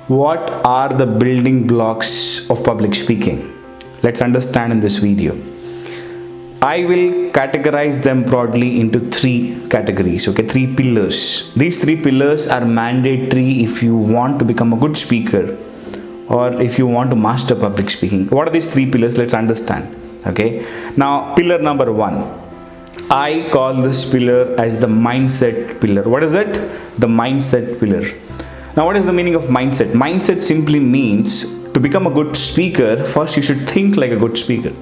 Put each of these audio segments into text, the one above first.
What are the building blocks of public speaking? Let's understand in this video. I will categorize them broadly into three categories, okay, three pillars. These three pillars are mandatory if you want to become a good speaker or if you want to master public speaking. What are these three pillars? Let's understand, okay. Now, pillar number one, I call this pillar as the mindset pillar. What is it? The mindset pillar. Now, what is the meaning of mindset? Mindset simply means to become a good speaker, first you should think like a good speaker.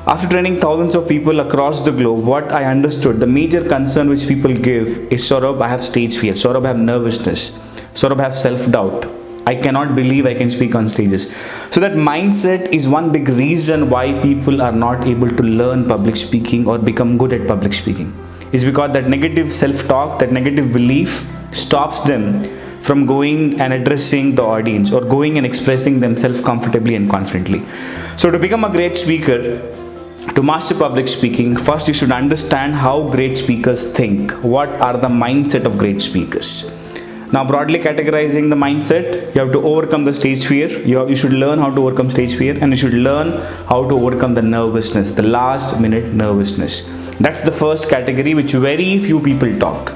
After training thousands of people across the globe, what I understood, the major concern which people give is, Saurabh, I have stage fear, Saurabh, I have nervousness, Saurabh, I have self-doubt, I cannot believe I can speak on stages. So that mindset is one big reason why people are not able to learn public speaking or become good at public speaking. It's because that negative self-talk, that negative belief stops them from going and addressing the audience or going and expressing themselves comfortably and confidently. So to become a great speaker, to master public speaking, first you should understand how great speakers think. What are the mindset of great speakers? Now, broadly categorizing the mindset, you have to overcome the stage fear. You should learn how to overcome stage fear, and you should learn how to overcome the nervousness, the last minute nervousness. That's the first category which very few people talk.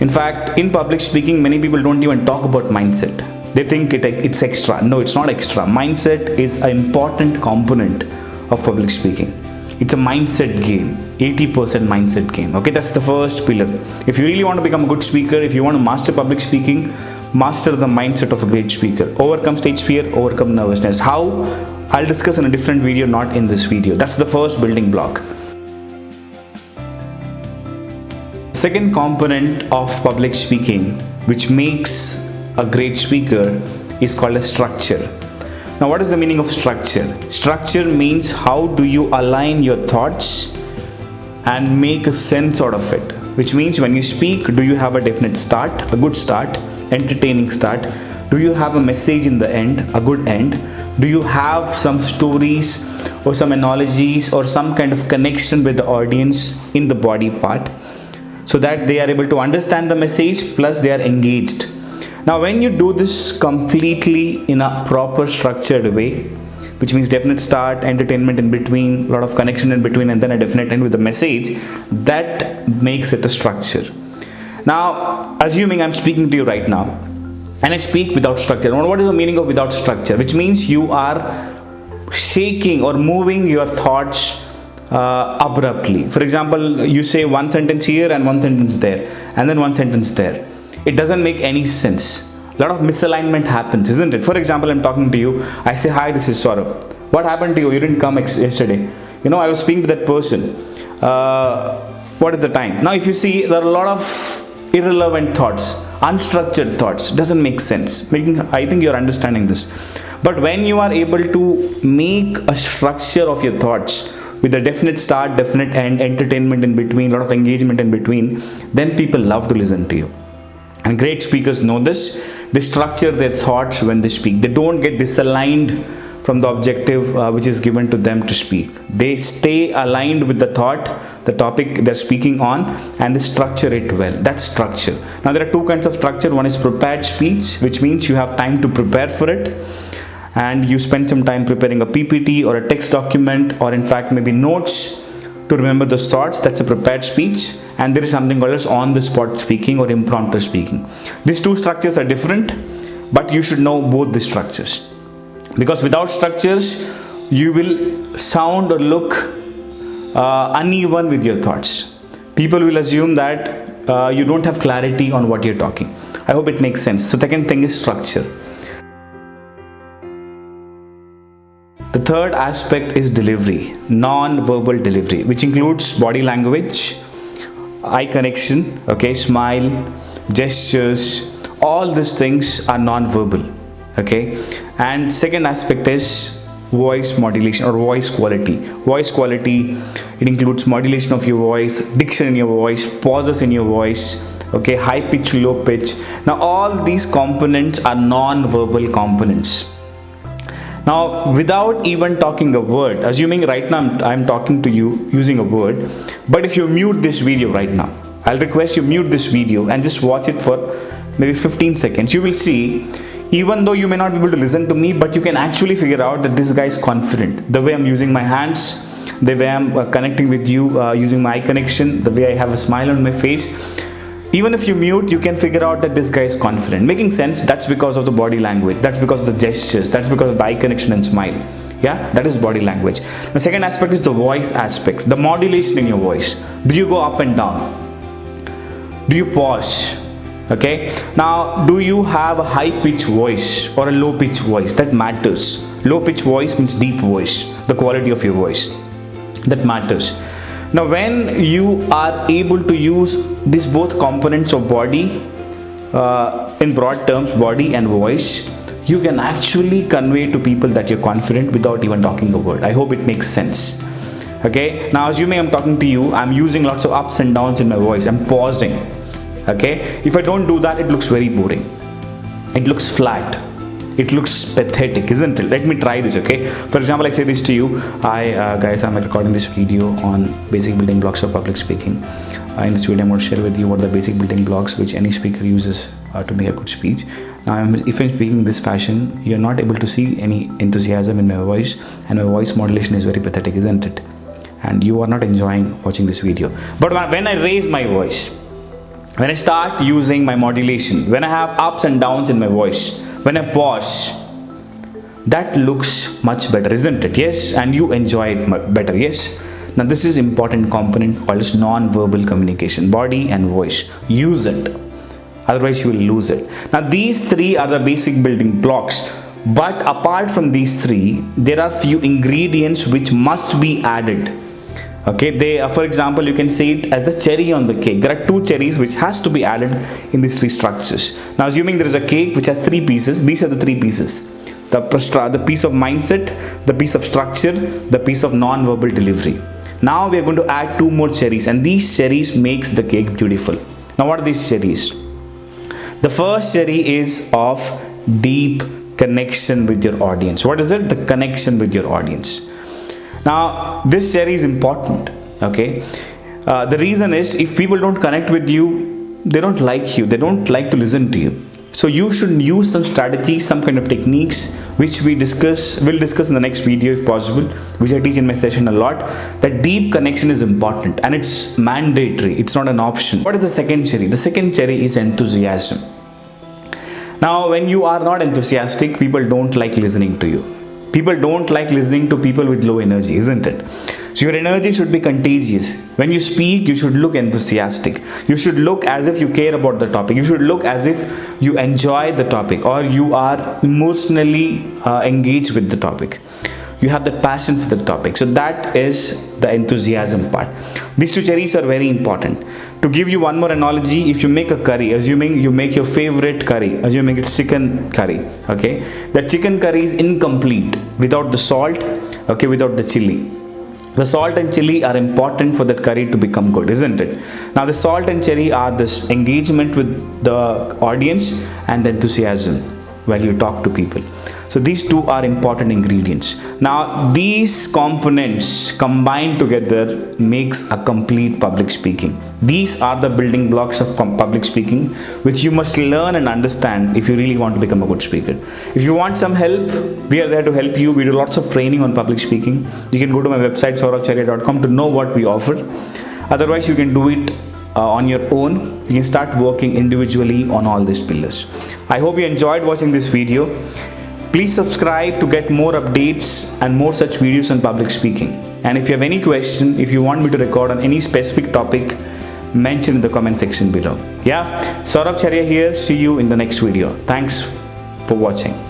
In fact, in public speaking, many people don't even talk about mindset. They think it's extra. No, it's not extra. Mindset is an important component of public speaking. It's a mindset game, 80% mindset game. Okay, that's the first pillar. If you really want to become a good speaker, if you want to master public speaking, master the mindset of a great speaker. Overcome stage fear, overcome nervousness. How? I'll discuss in a different video, not in this video. That's the first building block. Second component of public speaking, which makes a great speaker, is called a structure. Now, what is the meaning of structure? Structure means how do you align your thoughts and make a sense out of it. Which means when you speak, do you have a definite start, a good start, entertaining start? Do you have a message in the end, a good end? Do you have some stories or some analogies or some kind of connection with the audience in the body part, so that they are able to understand the message plus they are engaged? Now, when you do this completely in a proper structured way, which means definite start, entertainment in between, a lot of connection in between, and then a definite end with the message, that makes it a structure. Now, assuming I'm speaking to you right now and I speak without structure. What is the meaning of without structure? Which means you are shaking or moving your thoughts abruptly. For example, you say one sentence here and one sentence there and then one sentence there. It doesn't make any sense. A lot of misalignment happens, isn't it? For example, I'm talking to you. I say, hi, this is Saurabh. What happened to you? You didn't come yesterday. You know, I was speaking to that person. What is the time? Now, if you see, there are a lot of irrelevant thoughts, unstructured thoughts. Doesn't make sense. I think you're understanding this. But when you are able to make a structure of your thoughts with a definite start, definite end, entertainment in between, a lot of engagement in between, then people love to listen to you. And great speakers know this. They structure their thoughts when they speak. They don't get disaligned from the objective which is given to them to speak. They stay aligned with the thought, the topic they're speaking on, and they structure it well. That's structure. Now, there are two kinds of structure. One is prepared speech, which means you have time to prepare for it, and you spend some time preparing a PPT or a text document, or in fact maybe notes to remember those thoughts. That's a prepared speech. And there is something called as on-the-spot speaking or impromptu speaking. These two structures are different, but you should know both the structures. Because without structures, you will sound or look uneven with your thoughts. People will assume that you don't have clarity on what you're talking. I hope it makes sense. So, second thing is structure. The third aspect is delivery, non-verbal delivery, which includes body language, eye connection, okay, smile, gestures. All these things are non-verbal, okay. And second aspect is voice modulation or voice quality. Voice quality, it includes modulation of your voice, diction in your voice, pauses in your voice, okay, high pitch, low pitch. Now, all these components are non-verbal components. Now, without even talking a word, assuming right now I'm talking to you using a word, but if you mute this video right now, I'll request you mute this video and just watch it for maybe 15 seconds, you will see, even though you may not be able to listen to me, but you can actually figure out that this guy is confident. The way I'm using my hands, the way I'm connecting with you using my eye connection, the way I have a smile on my face. Even if you mute, you can figure out that this guy is confident. Making sense? That's because of the body language. That's because of the gestures. That's because of the eye connection and smile. Yeah, that is body language. The second aspect is the voice aspect, the modulation in your voice. Do you go up and down? Do you pause? Okay. Now, do you have a high pitch voice or a low pitch voice? That matters. Low pitch voice means deep voice, the quality of your voice. That matters. Now, when you are able to use these both components of body, in broad terms, body and voice, you can actually convey to people that you're confident without even talking a word. I hope it makes sense. Okay. Now, assuming I'm talking to you, I'm using lots of ups and downs in my voice. I'm pausing. Okay. If I don't do that, it looks very boring. It looks flat. It looks pathetic, isn't it? Let me try this, okay? For example, I say this to you. Guys, I'm recording this video on basic building blocks of public speaking. In this video, I'm going to share with you what are the basic building blocks which any speaker uses to make a good speech. Now, if I'm speaking in this fashion, you're not able to see any enthusiasm in my voice, and my voice modulation is very pathetic, isn't it? And you are not enjoying watching this video. But when I raise my voice, when I start using my modulation, when I have ups and downs in my voice, when I pause, that looks much better, isn't it? Yes, and you enjoy it better. Yes. Now, this is important component called as non-verbal communication, body and voice. Use it, otherwise you will lose it. Now, these three are the basic building blocks, but apart from these three, there are few ingredients which must be added. Okay, for example, you can say it as the cherry on the cake. There are two cherries which has to be added in these three structures. Now, assuming there is a cake which has three pieces, these are the three pieces. The piece of mindset, the piece of structure, the piece of non-verbal delivery. Now, we are going to add two more cherries, and these cherries makes the cake beautiful. Now, what are these cherries? The first cherry is of deep connection with your audience. What is it? The connection with your audience. Now, this cherry is important. Okay, the reason is, if people don't connect with you, they don't like you, they don't like to listen to you. So you should use some strategies, some kind of techniques which we'll discuss in the next video if possible, which I teach in my session a lot. That deep connection is important and it's mandatory, it's not an option. What is the second cherry? The second cherry is enthusiasm. Now, when you are not enthusiastic, people don't like listening to you. People don't like listening to people with low energy, isn't it? So your energy should be contagious. When you speak, you should look enthusiastic. You should look as if you care about the topic. You should look as if you enjoy the topic or you are emotionally engaged with the topic. You have that passion for the topic. So that is the enthusiasm part. These two cherries are very important. To give you one more analogy, if you make a curry, assuming you make your favorite curry, assuming it's chicken curry, okay, that chicken curry is incomplete without the salt, okay, without the chili. The salt and chili are important for that curry to become good, isn't it? Now, the salt and chili are this engagement with the audience and the enthusiasm while you talk to people. So these two are important ingredients. Now, these components combined together makes a complete public speaking. These are the building blocks of public speaking, which you must learn and understand if you really want to become a good speaker. If you want some help, we are there to help you. We do lots of training on public speaking. You can go to my website saurabcharya.com to know what we offer. Otherwise, you can do it on your own. You can start working individually on all these pillars. I hope you enjoyed watching this video. Please subscribe to get more updates and more such videos on public speaking. And if you have any question, if you want me to record on any specific topic, mention in the comment section below. Yeah, Saurabh Charya here. See you in the next video. Thanks for watching.